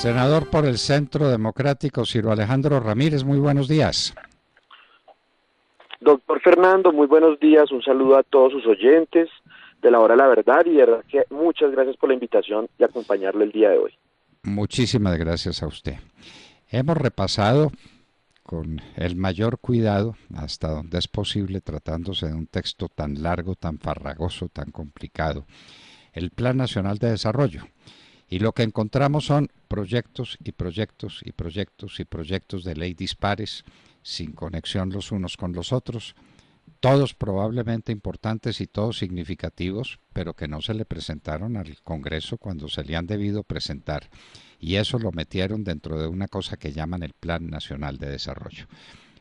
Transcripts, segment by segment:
Senador por el Centro Democrático, Ciro Alejandro Ramírez, muy buenos días. Doctor Fernando, muy buenos días, un saludo a todos sus oyentes de la Hora de la Verdad y de verdad que muchas gracias por la invitación y acompañarlo el día de hoy. Muchísimas gracias a usted. Hemos repasado con el mayor cuidado, hasta donde es posible, tratándose de un texto tan largo, tan farragoso, tan complicado, el Plan Nacional de Desarrollo. Y lo que encontramos son proyectos y proyectos y proyectos y proyectos de ley dispares, sin conexión los unos con los otros, todos probablemente importantes y todos significativos, pero que no se le presentaron al Congreso cuando se le han debido presentar. Y eso lo metieron dentro de una cosa que llaman el Plan Nacional de Desarrollo.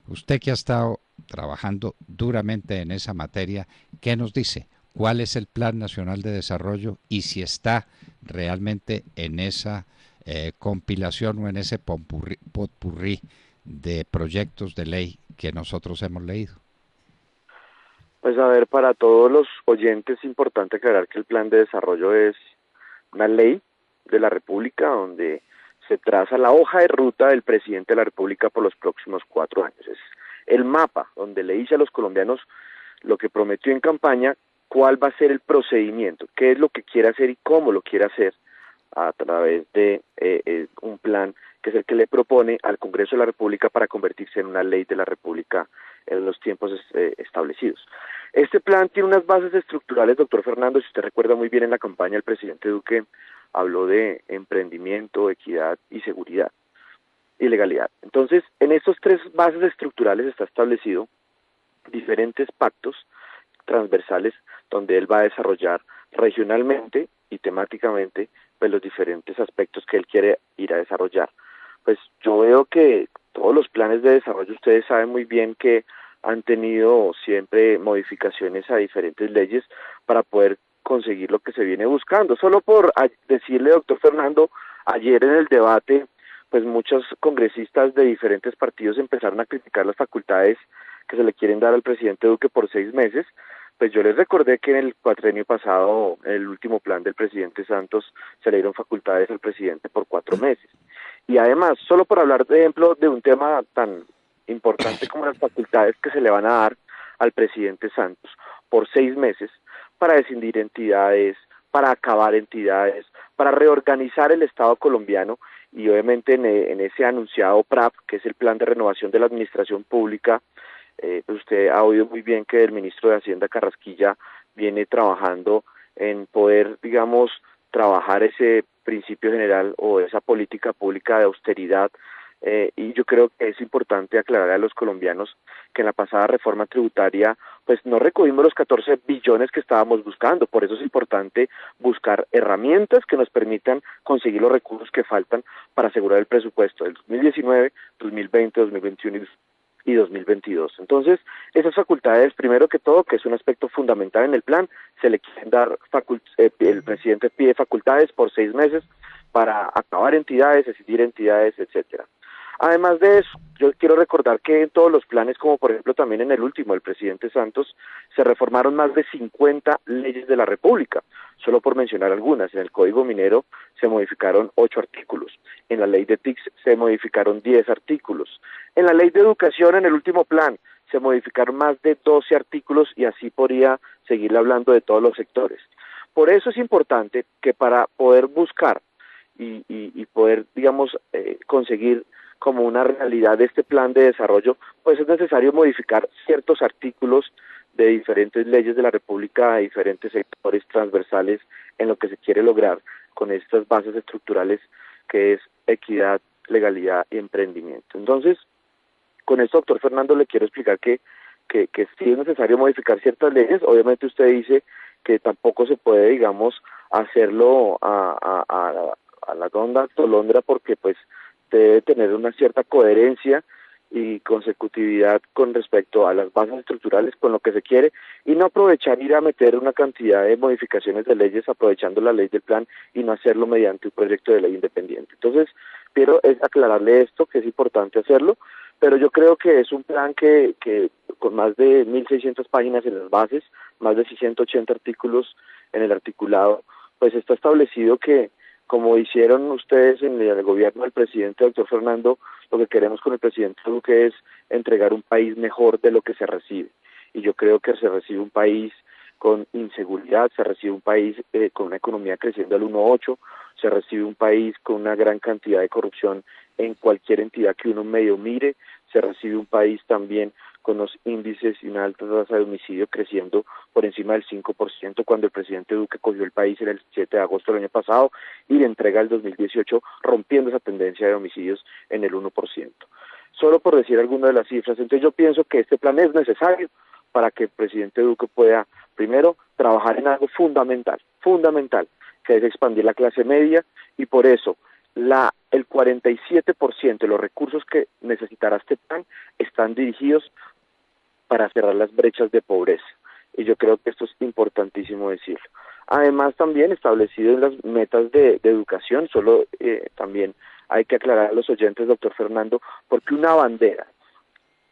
Usted que ha estado trabajando duramente en esa materia, ¿qué nos dice? ¿Cuál es el Plan Nacional de Desarrollo y si está realmente en esa compilación o en ese potpurrí de proyectos de ley que nosotros hemos leído? Pues a ver, para todos los oyentes es importante aclarar que el Plan de Desarrollo es una ley de la República donde se traza la hoja de ruta del presidente de la República por los próximos 4 años. Es el mapa donde le dice a los colombianos lo que prometió en campaña, cuál va a ser el procedimiento, qué es lo que quiere hacer y cómo lo quiere hacer a través de un plan que es el que le propone al Congreso de la República para convertirse en una ley de la República en los tiempos establecidos. Este plan tiene unas bases estructurales, doctor Fernando, si usted recuerda muy bien en la campaña el presidente Duque habló de emprendimiento, equidad y seguridad y legalidad. Entonces, en estos 3 bases estructurales está establecido diferentes pactos transversales donde él va a desarrollar regionalmente y temáticamente pues los diferentes aspectos que él quiere ir a desarrollar. Pues yo veo que todos los planes de desarrollo, ustedes saben muy bien que han tenido siempre modificaciones a diferentes leyes para poder conseguir lo que se viene buscando. Solo por decirle, doctor Fernando, ayer en el debate, pues muchos congresistas de diferentes partidos empezaron a criticar las facultades que se le quieren dar al presidente Duque por 6 meses. Pues yo les recordé que en el cuatrenio pasado, en el último plan del presidente Santos, se le dieron facultades al presidente por 4 meses. Y además, solo por hablar de ejemplo de un tema tan importante como las facultades que se le van a dar al presidente Santos por 6 meses para descindir entidades, para acabar entidades, para reorganizar el Estado colombiano y obviamente en ese anunciado PRAP, que es el Plan de Renovación de la Administración Pública, pues usted ha oído muy bien que el ministro de Hacienda Carrasquilla viene trabajando en poder, digamos, trabajar ese principio general o esa política pública de austeridad y yo creo que es importante aclarar a los colombianos que en la pasada reforma tributaria pues no recogimos los 14 billones que estábamos buscando, por eso es importante buscar herramientas que nos permitan conseguir los recursos que faltan para asegurar el presupuesto del 2019, 2020, 2021 y 2022. Entonces, esas facultades, primero que todo, que es un aspecto fundamental en el plan, se le quieren dar, el presidente pide facultades por 6 meses para acabar entidades, decidir entidades, etcétera. Además de eso, yo quiero recordar que en todos los planes, como por ejemplo también en el último, el presidente Santos, se reformaron más de 50 leyes de la República, solo por mencionar algunas. En el Código Minero se modificaron 8 artículos, en la ley de TICS se modificaron 10 artículos, en la ley de educación, en el último plan, se modificaron más de 12 artículos y así podría seguir hablando de todos los sectores. Por eso es importante que para poder buscar y poder, digamos, conseguir como una realidad de este plan de desarrollo, pues es necesario modificar ciertos artículos de diferentes leyes de la República, de diferentes sectores transversales en lo que se quiere lograr con estas bases estructurales que es equidad, legalidad y emprendimiento. Entonces, con esto, doctor Fernando, le quiero explicar que sí es necesario modificar ciertas leyes. Obviamente usted dice que tampoco se puede, digamos, hacerlo a la ronda tolondra porque pues debe tener una cierta coherencia y consecutividad con respecto a las bases estructurales con lo que se quiere y no aprovechar ir a meter una cantidad de modificaciones de leyes aprovechando la ley del plan y no hacerlo mediante un proyecto de ley independiente. Entonces, quiero es aclararle esto, que es importante hacerlo, pero yo creo que es un plan que con más de 1.600 páginas en las bases, más de 680 artículos en el articulado, pues está establecido que como hicieron ustedes en el gobierno del presidente doctor Fernando, lo que queremos con el presidente Duque es entregar un país mejor de lo que se recibe. Y yo creo que se recibe un país con inseguridad, se recibe un país con una economía creciendo al 1,8, se recibe un país con una gran cantidad de corrupción en cualquier entidad que uno medio mire, se recibe un país también con los índices y una alta tasa de homicidio creciendo por encima del 5% cuando el presidente Duque cogió el país el 7 de agosto del año pasado y le entrega el 2018 rompiendo esa tendencia de homicidios en el 1%. Solo por decir algunas de las cifras, entonces yo pienso que este plan es necesario para que el presidente Duque pueda, primero, trabajar en algo fundamental, que es expandir la clase media, y por eso el 47% de los recursos que necesitará este plan están dirigidos para cerrar las brechas de pobreza. Y yo creo que esto es importantísimo decirlo. Además, también establecido en las metas de educación, solo también hay que aclarar a los oyentes, doctor Fernando, porque una bandera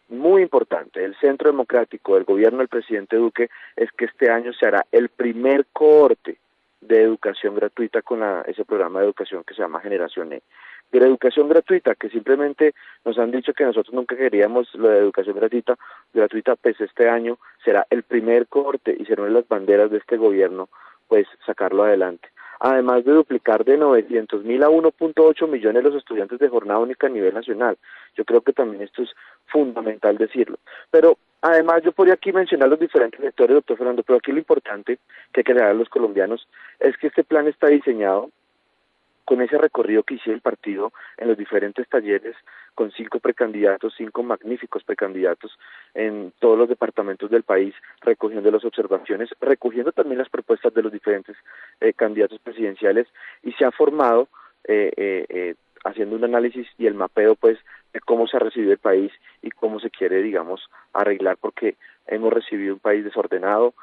muy importante del Centro Democrático del gobierno del presidente Duque es que este año se hará el primer cohorte de educación gratuita con ese programa de educación que se llama Generación E. De la educación gratuita, que simplemente nos han dicho que nosotros nunca queríamos lo de educación gratuita, pues este año será el primer cohorte y será una de las banderas de este gobierno, pues sacarlo adelante. Además de duplicar de 900.000 a 1.8 millones los estudiantes de jornada única a nivel nacional. Yo creo que también esto es fundamental decirlo. Pero además yo podría aquí mencionar los diferentes sectores, doctor Fernando, pero aquí lo importante que hay que aclarar a los colombianos es que este plan está diseñado con ese recorrido que hicieron el partido en los diferentes talleres, con 5 precandidatos, 5 magníficos precandidatos en todos los departamentos del país, recogiendo las observaciones, recogiendo también las propuestas de los diferentes candidatos presidenciales, y se ha formado haciendo un análisis y el mapeo pues de cómo se ha recibido el país y cómo se quiere, digamos, arreglar, porque hemos recibido un país desordenado,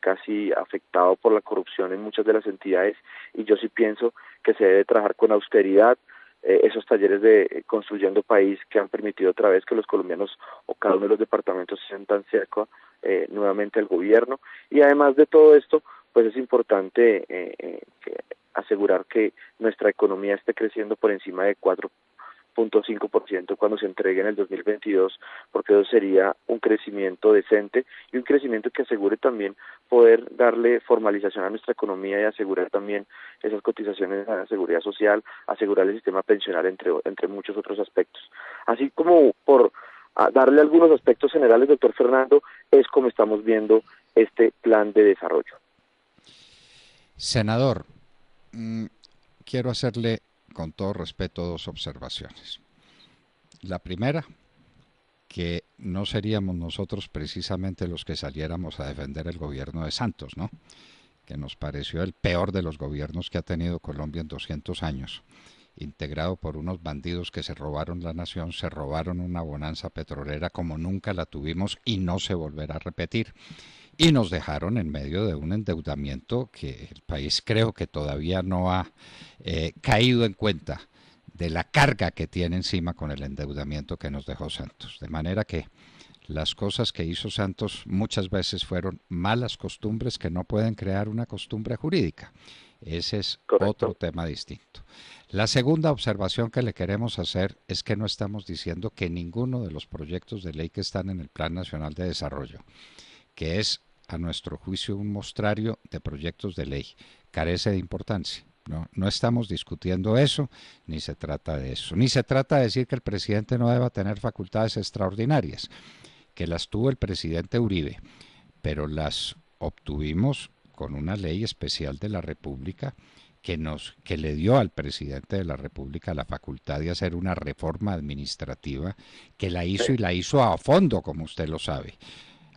casi afectado por la corrupción en muchas de las entidades, y yo sí pienso que se debe trabajar con austeridad, esos talleres de Construyendo País que han permitido otra vez que los colombianos o cada uno de los departamentos se sientan cerca nuevamente al gobierno, y además de todo esto, pues es importante asegurar que nuestra economía esté creciendo por encima de 4.5% cuando se entregue en el 2022, porque eso sería un crecimiento decente y un crecimiento que asegure también poder darle formalización a nuestra economía y asegurar también esas cotizaciones a la seguridad social, asegurar el sistema pensional, entre muchos otros aspectos. Así como por darle algunos aspectos generales, doctor Fernando, es como estamos viendo este plan de desarrollo. Senador, quiero hacerle con todo respeto 2 observaciones. La primera, que no seríamos nosotros precisamente los que saliéramos a defender el gobierno de Santos, ¿no? Que nos pareció el peor de los gobiernos que ha tenido Colombia en 200 años, integrado por unos bandidos que se robaron la nación, se robaron una bonanza petrolera como nunca la tuvimos y no se volverá a repetir. Y nos dejaron en medio de un endeudamiento que el país creo que todavía no ha caído en cuenta de la carga que tiene encima con el endeudamiento que nos dejó Santos. De manera que las cosas que hizo Santos muchas veces fueron malas costumbres que no pueden crear una costumbre jurídica. Ese es otro tema distinto. La segunda observación que le queremos hacer es que no estamos diciendo que ninguno de los proyectos de ley que están en el Plan Nacional de Desarrollo, que es a nuestro juicio un mostrario de proyectos de ley, carece de importancia. No estamos discutiendo eso, ni se trata de eso. Ni se trata de decir que el presidente no deba tener facultades extraordinarias, que las tuvo el presidente Uribe, pero las obtuvimos con una ley especial de la República que le dio al presidente de la República la facultad de hacer una reforma administrativa, que la hizo y la hizo a fondo, como usted lo sabe,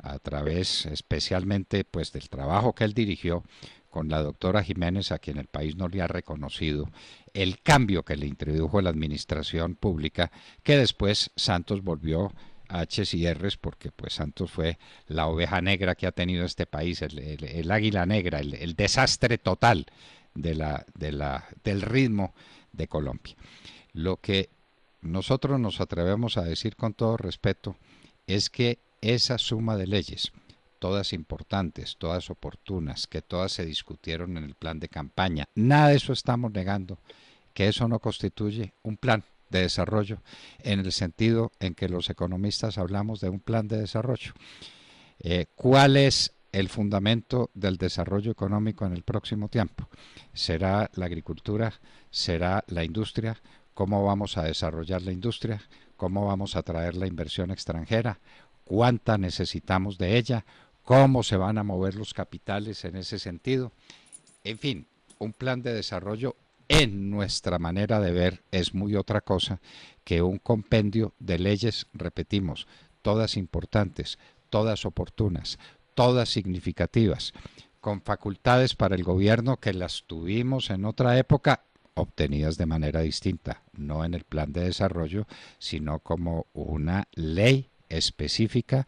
a través especialmente pues del trabajo que él dirigió con la doctora Jiménez, a quien el país no le ha reconocido el cambio que le introdujo la administración pública, que después Santos volvió a H's y R's, porque pues Santos fue la oveja negra que ha tenido este país, el águila negra, el desastre total del ritmo de Colombia. Lo que nosotros nos atrevemos a decir con todo respeto es que esa suma de leyes, todas importantes, todas oportunas, que todas se discutieron en el plan de campaña. Nada de eso estamos negando, que eso no constituye un plan de desarrollo en el sentido en que los economistas hablamos de un plan de desarrollo. ¿Cuál es el fundamento del desarrollo económico en el próximo tiempo? ¿Será la agricultura? ¿Será la industria? ¿Cómo vamos a desarrollar la industria? ¿Cómo vamos a atraer la inversión extranjera? ¿Cuánta necesitamos de ella? ¿Cómo se van a mover los capitales en ese sentido? En fin, un plan de desarrollo en nuestra manera de ver es muy otra cosa que un compendio de leyes, repetimos, todas importantes, todas oportunas, todas significativas, con facultades para el gobierno que las tuvimos en otra época, obtenidas de manera distinta, no en el plan de desarrollo, sino como una ley específica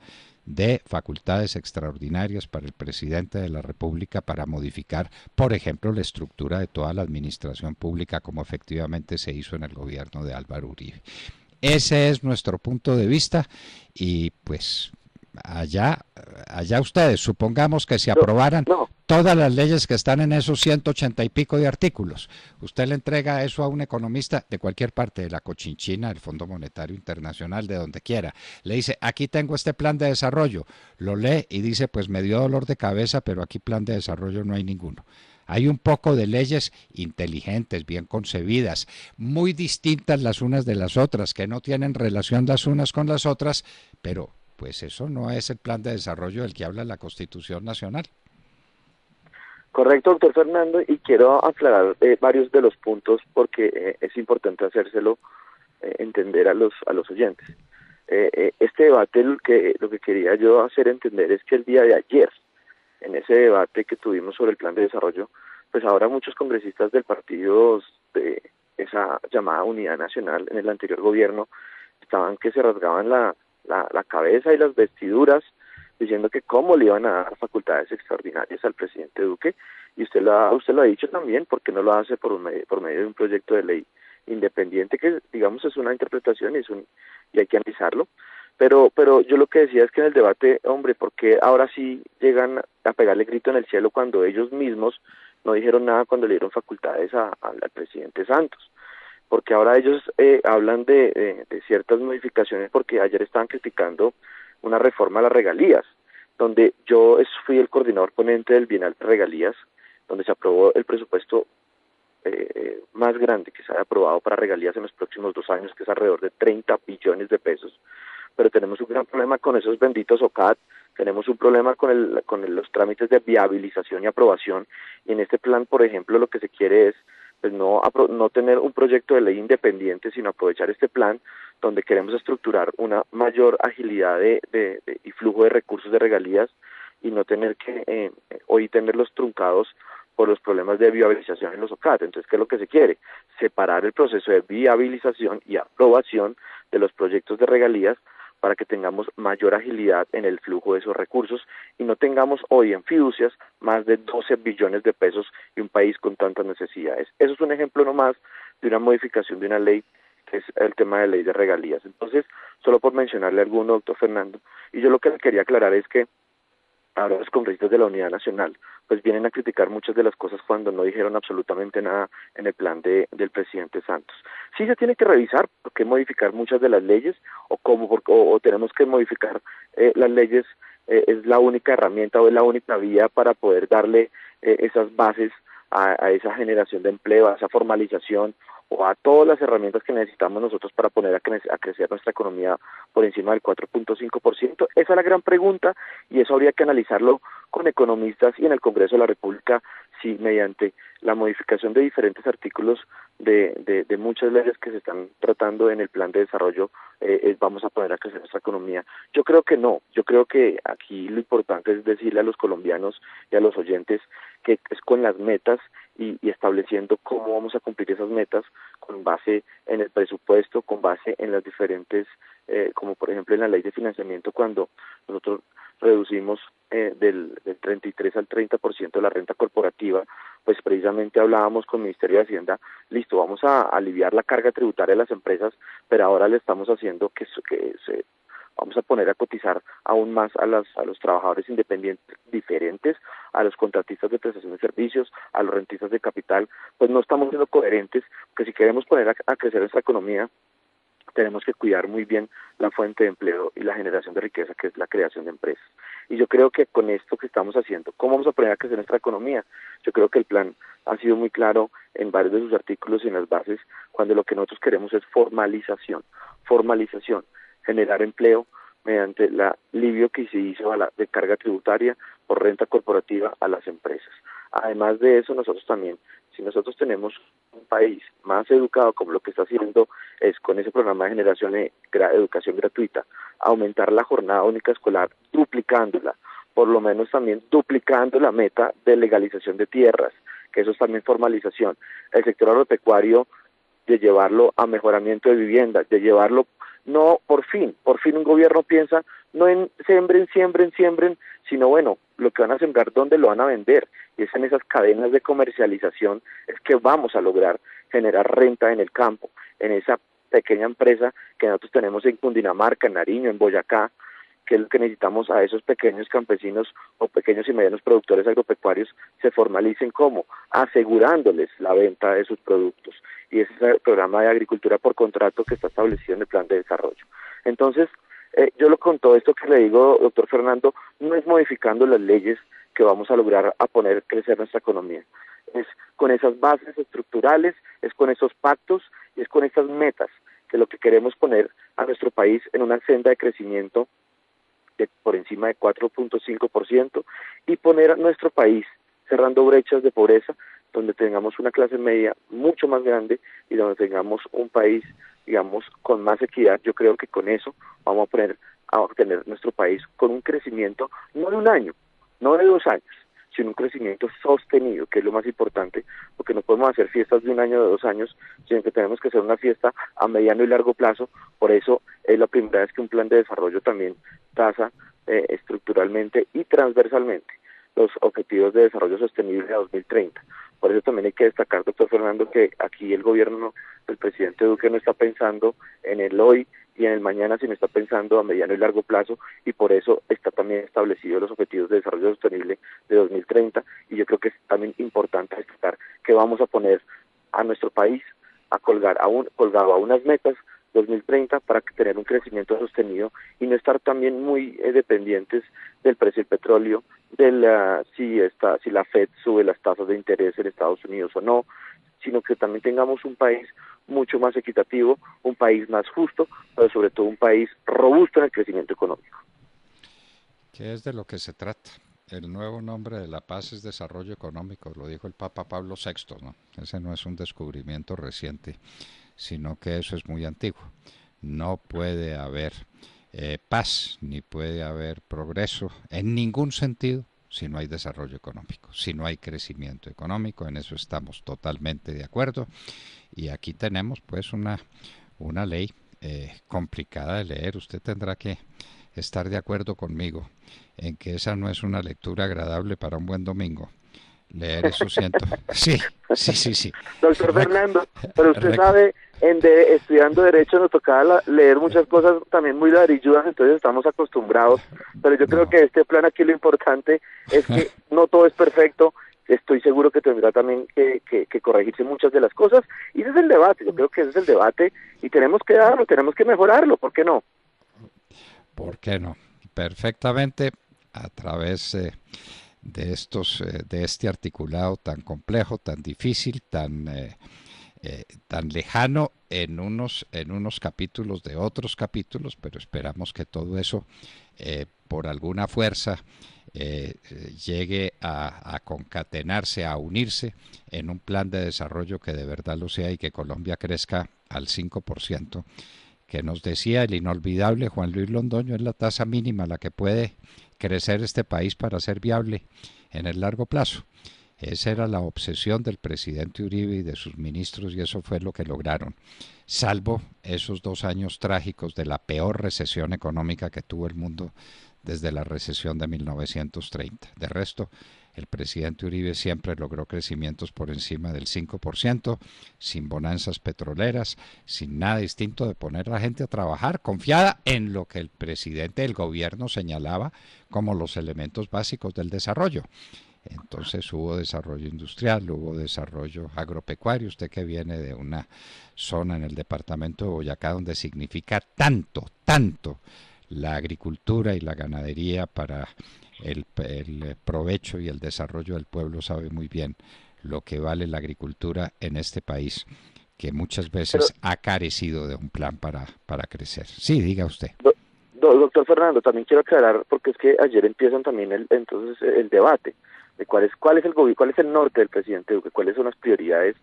de facultades extraordinarias para el presidente de la República para modificar, por ejemplo, la estructura de toda la administración pública como efectivamente se hizo en el gobierno de Álvaro Uribe. Ese es nuestro punto de vista y pues allá ustedes, supongamos que se aprobaran No, todas las leyes que están en esos 180 y pico de artículos. Usted le entrega eso a un economista de cualquier parte, de la Cochinchina, del Fondo Monetario Internacional, de donde quiera. Le dice, aquí tengo este plan de desarrollo. Lo lee y dice, pues me dio dolor de cabeza, pero aquí plan de desarrollo no hay ninguno. Hay un poco de leyes inteligentes, bien concebidas, muy distintas las unas de las otras, que no tienen relación las unas con las otras, pero pues eso no es el plan de desarrollo del que habla la Constitución Nacional. correcto, doctor Fernando, y quiero aclarar varios de los puntos porque es importante hacérselo entender a los oyentes. Este debate lo que quería yo hacer entender es que el día de ayer, en ese debate que tuvimos sobre el plan de desarrollo, pues ahora muchos congresistas del partido de esa llamada Unidad Nacional en el anterior gobierno estaban que se rasgaban la cabeza y las vestiduras diciendo que cómo le iban a dar facultades extraordinarias al presidente Duque, y usted lo ha dicho también, porque no lo hace por medio de un proyecto de ley independiente que digamos es una interpretación y hay que analizarlo, pero yo lo que decía es que en el debate, hombre, ¿por qué ahora sí llegan a pegarle grito en el cielo cuando ellos mismos no dijeron nada cuando le dieron facultades al presidente Santos? Porque ahora ellos hablan de ciertas modificaciones, porque ayer estaban criticando una reforma a las regalías, donde yo fui el coordinador ponente del Bienal de Regalías, donde se aprobó el presupuesto más grande que se haya aprobado para regalías en los próximos 2 años, que es alrededor de 30 billones de pesos. Pero tenemos un gran problema con esos benditos OCAD, tenemos un problema con los trámites de viabilización y aprobación, y en este plan, por ejemplo, lo que se quiere es pues no tener un proyecto de ley independiente, sino aprovechar este plan donde queremos estructurar una mayor agilidad y flujo de recursos de regalías y no tener que hoy tenerlos truncados por los problemas de viabilización en los OCAT. Entonces, ¿qué es lo que se quiere? Separar el proceso de viabilización y aprobación de los proyectos de regalías para que tengamos mayor agilidad en el flujo de esos recursos y no tengamos hoy en fiducias más de 12 billones de pesos y un país con tantas necesidades. Eso es un ejemplo nomás de una modificación de una ley que es el tema de ley de regalías. Entonces, solo por mencionarle alguno, doctor Fernando, y yo lo que le quería aclarar es que ahora los congresistas de la Unidad Nacional pues vienen a criticar muchas de las cosas cuando no dijeron absolutamente nada en el plan del presidente Santos. Sí se tiene que revisar por qué modificar muchas de las leyes o tenemos que modificar las leyes, es la única herramienta o es la única vía para poder darle esas bases a esa generación de empleo, a esa formalización o a todas las herramientas que necesitamos nosotros para poner a crecer nuestra economía por encima del 4.5%. Esa es la gran pregunta y eso habría que analizarlo con economistas y en el Congreso de la República si mediante la modificación de diferentes artículos de muchas leyes que se están tratando en el plan de desarrollo vamos a poner a crecer nuestra economía. Yo creo que no, yo creo que aquí lo importante es decirle a los colombianos y a los oyentes que es con las metas y estableciendo cómo vamos a cumplir esas metas con base en el presupuesto, con base en las diferentes, como por ejemplo en la ley de financiamiento, cuando nosotros reducimos del 33 al 30% de la renta corporativa, pues precisamente hablábamos con el Ministerio de Hacienda, listo, vamos a aliviar la carga tributaria de las empresas, pero ahora le estamos haciendo que se vamos a poner a cotizar aún más a los trabajadores independientes diferentes, a los contratistas de prestación de servicios, a los rentistas de capital, pues no estamos siendo coherentes, porque si queremos poner a crecer nuestra economía, tenemos que cuidar muy bien la fuente de empleo y la generación de riqueza, que es la creación de empresas. Y yo creo que con esto que estamos haciendo, ¿cómo vamos a poner a crecer nuestra economía? Yo creo que el plan ha sido muy claro en varios de sus artículos y en las bases, cuando lo que nosotros queremos es formalización, generar empleo mediante el alivio que se hizo a la de carga tributaria por renta corporativa a las empresas. Además de eso, nosotros también, si nosotros tenemos un país más educado, como lo que está haciendo es con ese programa de generación de educación gratuita, aumentar la jornada única escolar, duplicándola, por lo menos también duplicando la meta de legalización de tierras, que eso es también formalización. El sector agropecuario, de llevarlo a mejoramiento de vivienda, de llevarlo, no, por fin un gobierno piensa no en siembren, sino bueno, lo que van a sembrar, ¿dónde lo van a vender? Y es en esas cadenas de comercialización es que vamos a lograr generar renta en el campo, en esa pequeña empresa que nosotros tenemos en Cundinamarca, en Nariño, en Boyacá, que es lo que necesitamos a esos pequeños campesinos o pequeños y medianos productores agropecuarios se formalicen como asegurándoles la venta de sus productos. Y ese es el programa de agricultura por contrato que está establecido en el plan de desarrollo. Entonces, con todo esto que le digo, doctor Fernando, no es modificando las leyes que vamos a lograr a poner crecer nuestra economía. Es con esas bases estructurales, es con esos pactos y es con esas metas que lo que queremos poner a nuestro país en una senda de crecimiento por encima de 4.5% y poner a nuestro país cerrando brechas de pobreza, donde tengamos una clase media mucho más grande y donde tengamos un país, digamos, con más equidad. Yo creo que con eso vamos a obtener nuestro país con un crecimiento no de un año, no de 2 años, sino un crecimiento sostenido, que es lo más importante, porque no podemos hacer fiestas de un año o de 2 años, sino que tenemos que hacer una fiesta a mediano y largo plazo. Por eso es la primera vez que un plan de desarrollo también traza estructuralmente y transversalmente los objetivos de desarrollo sostenible a 2030. Por eso también hay que destacar, doctor Fernando, que aquí el gobierno del presidente Duque no está pensando en el hoy y en el mañana, sino está pensando a mediano y largo plazo, y por eso está también establecido los objetivos de desarrollo sostenible de 2030, y yo creo que es también importante destacar que vamos a poner a nuestro país colgado a unas metas 2030 para tener un crecimiento sostenido y no estar también muy dependientes del precio del petróleo, si la Fed sube las tasas de interés en Estados Unidos o no, sino que también tengamos un país mucho más equitativo, un país más justo, pero sobre todo un país robusto en el crecimiento económico. ¿Qué es de lo que se trata? El nuevo nombre de la paz es desarrollo económico, lo dijo el Papa Pablo VI, ¿no? Ese no es un descubrimiento reciente, sino que eso es muy antiguo. No puede haber paz, ni puede haber progreso en ningún sentido si no hay desarrollo económico, si no hay crecimiento económico. En eso estamos totalmente de acuerdo. Y aquí tenemos pues una ley complicada de leer. Usted tendrá que estar de acuerdo conmigo en que esa no es una lectura agradable para un buen domingo. Leer eso siento. Sí. Doctor Fernando, pero usted sabe, estudiando Derecho nos tocaba leer muchas cosas también muy ladrilludas, entonces estamos acostumbrados, pero yo creo que este plan aquí lo importante es que no todo es perfecto. Estoy seguro que tendrá también que corregirse muchas de las cosas, y ese es el debate. Yo creo que ese es el debate y tenemos que darlo, tenemos que mejorarlo, ¿por qué no? ¿Por qué no? Perfectamente, a través de este articulado tan complejo, tan difícil, tan lejano en unos capítulos de otros capítulos, pero esperamos que todo eso por alguna fuerza llegue a concatenarse, a unirse en un plan de desarrollo que de verdad lo sea y que Colombia crezca al 5%, que nos decía el inolvidable Juan Luis Londoño, es la tasa mínima a la que puede crecer este país para ser viable en el largo plazo. Esa era la obsesión del presidente Uribe y de sus ministros, y eso fue lo que lograron, salvo esos 2 años trágicos de la peor recesión económica que tuvo el mundo desde la recesión de 1930. De resto, el presidente Uribe siempre logró crecimientos por encima del 5%, sin bonanzas petroleras, sin nada distinto de poner a la gente a trabajar, confiada en lo que el presidente del gobierno señalaba como los elementos básicos del desarrollo. Entonces hubo desarrollo industrial, hubo desarrollo agropecuario, usted que viene de una zona en el departamento de Boyacá donde significa tanto, tanto la agricultura y la ganadería para el provecho y el desarrollo del pueblo, sabe muy bien lo que vale la agricultura en este país, que muchas Pero, veces ha carecido de un plan para crecer. Sí, diga usted. doctor Fernando, también quiero aclarar, porque es que ayer empiezan también entonces el debate de cuál es el norte del presidente Duque, cuáles son las prioridades,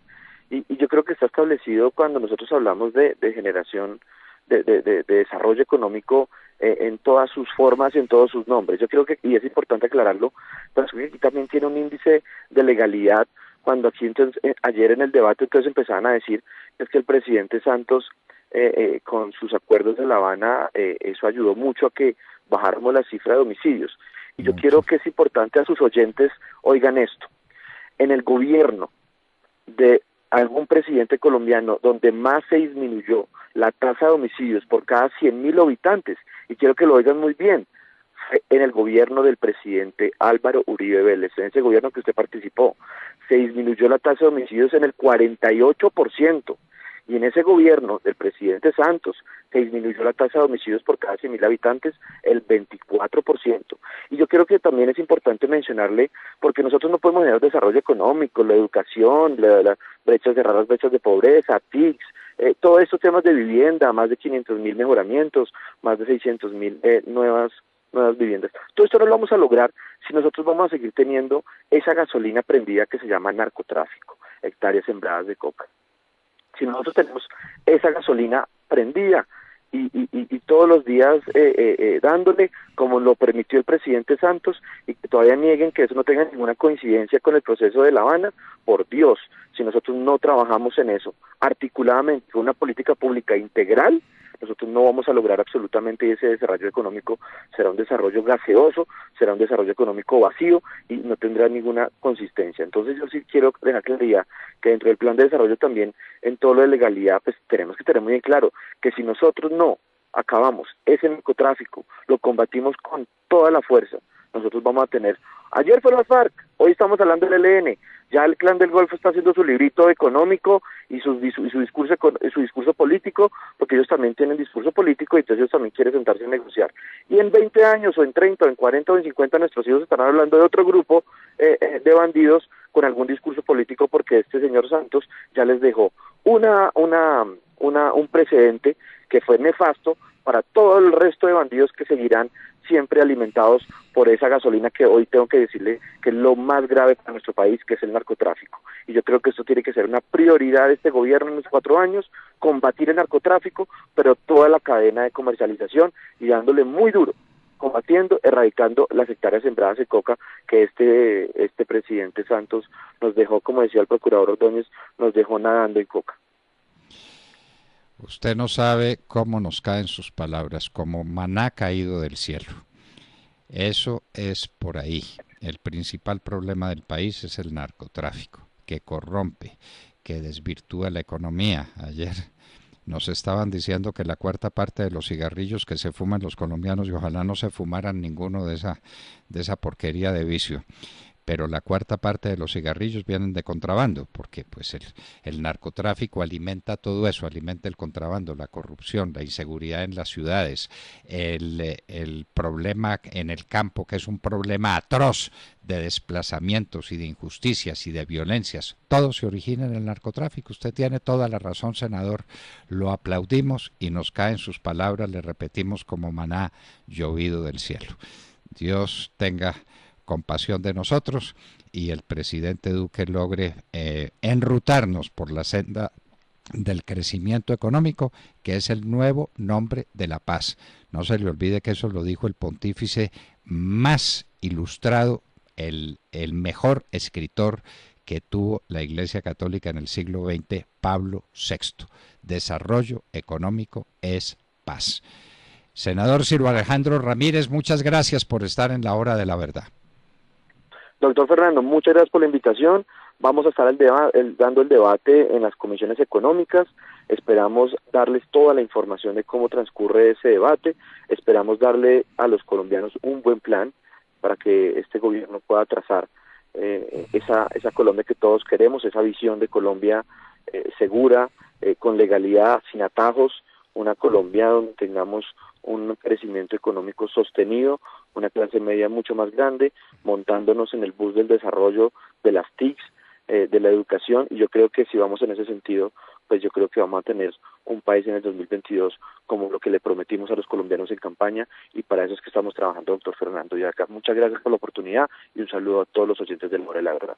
y yo creo que está establecido cuando nosotros hablamos de generación de desarrollo económico en todas sus formas y en todos sus nombres. Yo creo que, y es importante aclararlo, pero aquí también tiene un índice de legalidad, cuando aquí entonces, ayer en el debate entonces empezaban a decir es que el presidente Santos con sus acuerdos de La Habana, eso ayudó mucho a que bajáramos la cifra de homicidios. Y yo quiero Mucho. que es importante a sus oyentes oigan esto. En el gobierno de algún presidente colombiano donde más se disminuyó la tasa de homicidios por cada 100.000 habitantes, y quiero que lo oigan muy bien, fue en el gobierno del presidente Álvaro Uribe Vélez, en ese gobierno que usted participó, se disminuyó la tasa de homicidios en el 48%, y en ese gobierno del presidente Santos se disminuyó la tasa de homicidios por cada 100.000 habitantes el 24%. Y yo creo que también es importante mencionarle, porque nosotros no podemos generar desarrollo económico, la educación, la brechas, cerrar las brechas de pobreza, TICs, todos estos temas de vivienda, más de 500.000 mejoramientos, más de 600.000 nuevas viviendas. Todo esto no lo vamos a lograr si nosotros vamos a seguir teniendo esa gasolina prendida que se llama narcotráfico, hectáreas sembradas de coca. Si nosotros tenemos esa gasolina prendida y todos los días dándole, como lo permitió el presidente Santos, y que todavía nieguen que eso no tenga ninguna coincidencia con el proceso de La Habana, por Dios, si nosotros no trabajamos en eso articuladamente, con una política pública integral, nosotros no vamos a lograr absolutamente ese desarrollo económico. Será un desarrollo gaseoso, será un desarrollo económico vacío y no tendrá ninguna consistencia. Entonces yo sí quiero dejar claridad que dentro del plan de desarrollo también, en todo lo de legalidad, pues tenemos que tener muy bien claro que si nosotros no acabamos ese narcotráfico, lo combatimos con toda la fuerza, nosotros vamos a tener, ayer fue la FARC, hoy estamos hablando del ELN, ya el Clan del Golfo está haciendo su librito económico y su discurso político, porque ellos también tienen discurso político y entonces ellos también quieren sentarse a negociar. Y en 20 años, o en 30, o en 40, o en 50, nuestros hijos estarán hablando de otro grupo de bandidos con algún discurso político, porque este señor Santos ya les dejó un precedente que fue nefasto para todo el resto de bandidos que seguirán siempre alimentados por esa gasolina que hoy tengo que decirle que es lo más grave para nuestro país, que es el narcotráfico. Y yo creo que esto tiene que ser una prioridad de este gobierno en los 4 años, combatir el narcotráfico, pero toda la cadena de comercialización y dándole muy duro, combatiendo, erradicando las hectáreas sembradas de coca que este presidente Santos nos dejó, como decía el procurador Ordóñez, nos dejó nadando en coca. Usted no sabe cómo nos caen sus palabras, como maná caído del cielo. Eso es por ahí. El principal problema del país es el narcotráfico, que corrompe, que desvirtúa la economía. Ayer nos estaban diciendo que la cuarta parte de los cigarrillos que se fuman los colombianos, y ojalá no se fumaran ninguno de esa porquería de vicio, pero la cuarta parte de los cigarrillos vienen de contrabando, porque pues el narcotráfico alimenta todo eso, alimenta el contrabando, la corrupción, la inseguridad en las ciudades, el problema en el campo, que es un problema atroz de desplazamientos y de injusticias y de violencias. Todo se origina en el narcotráfico. Usted tiene toda la razón, senador. Lo aplaudimos y nos caen sus palabras, le repetimos como maná llovido del cielo. Dios tenga compasión de nosotros y el presidente Duque logre enrutarnos por la senda del crecimiento económico, que es el nuevo nombre de la paz. No se le olvide que eso lo dijo el pontífice más ilustrado, el mejor escritor que tuvo la Iglesia Católica en el siglo XX, Pablo VI. Desarrollo económico es paz. Senador Ciro Alejandro Ramírez, muchas gracias por estar en la hora de la verdad. Doctor Fernando, muchas gracias por la invitación. Vamos a estar dando el debate en las comisiones económicas. Esperamos darles toda la información de cómo transcurre ese debate. Esperamos darle a los colombianos un buen plan para que este gobierno pueda trazar esa Colombia que todos queremos, esa visión de Colombia segura, con legalidad, sin atajos, una Colombia donde tengamos un crecimiento económico sostenido, una clase media mucho más grande, montándonos en el bus del desarrollo de las TICs, de la educación, y yo creo que si vamos en ese sentido, pues yo creo que vamos a tener un país en el 2022 como lo que le prometimos a los colombianos en campaña, y para eso es que estamos trabajando, doctor Fernando. Y acá muchas gracias por la oportunidad y un saludo a todos los oyentes del More, la verdad.